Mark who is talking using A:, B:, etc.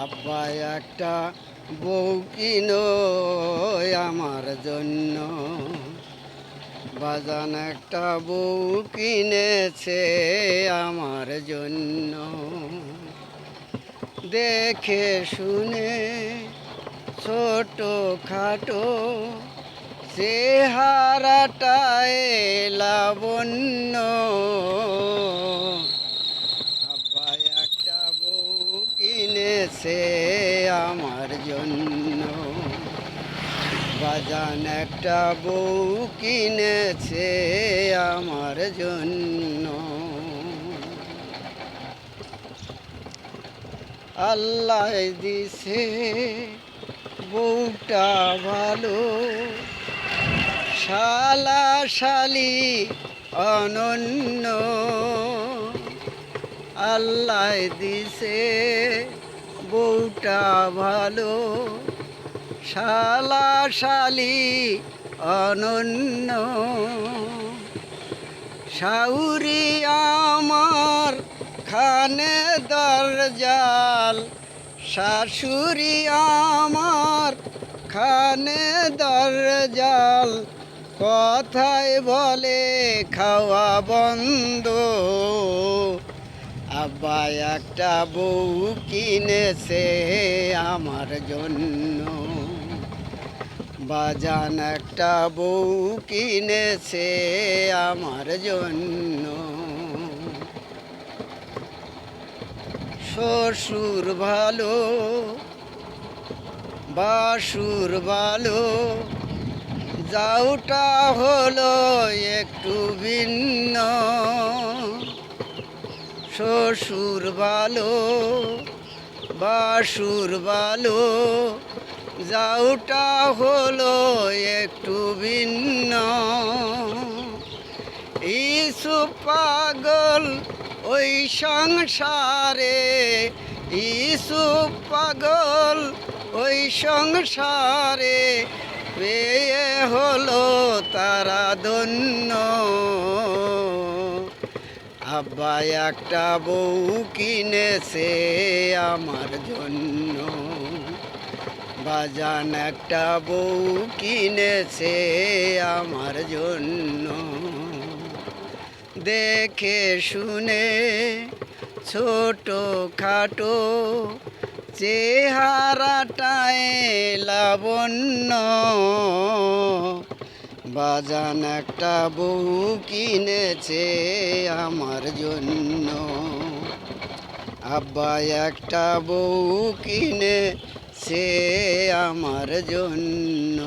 A: আব্বা একটা বউ কিনো আমার জন্য, বাজান একটা বউ কিনেছে আমার জন্য। দেখে শুনে ছোট খাটো চেহারাটায় লাবণ্য, আব্বা একটা বউ কিনেছে আমার জন্য, বাজান একটা বউ কিনেছে আমার জন্য। আল্লাহ দিছে বউটা ভালো, শালা শালি অনন্য। আল্লাহ দিছে বউটা ভালো, শালা শালি অনন্য। শাউরি আমার খানে দরজাল, শাশুড়ি আমার খানে দরজাল। কথায় বলে খাওয়া বন্ধ, আব্বা একটা বউ কিনেছে আমার জন্য, বাজান একটা বউ কিনেছে আমার জন্য। শ্বশুর ভালো বাসুর ভালো, যাওটা হলো একটু ভিন্ন। শ্বশুর ভালো বাসুর ভালো, যাওটা হলো একটু ভিন্ন। ইসু পাগল ওই সংসারে, ইসু পাগল ওই সংসারে, পেয়ে হলো তারা ধন্য। আব্বা একটা বউ কিনেছে আমার জন্য, বাজান একটা বউ কিনেছে আমার জন্য। দেখে শুনে ছোট খাটো চেহারাটায় লাবণ্য, বাজান একটা বউ কিনেছে আমার জন্য, আব্বা একটা বউ কিনেছে আমার জন্য।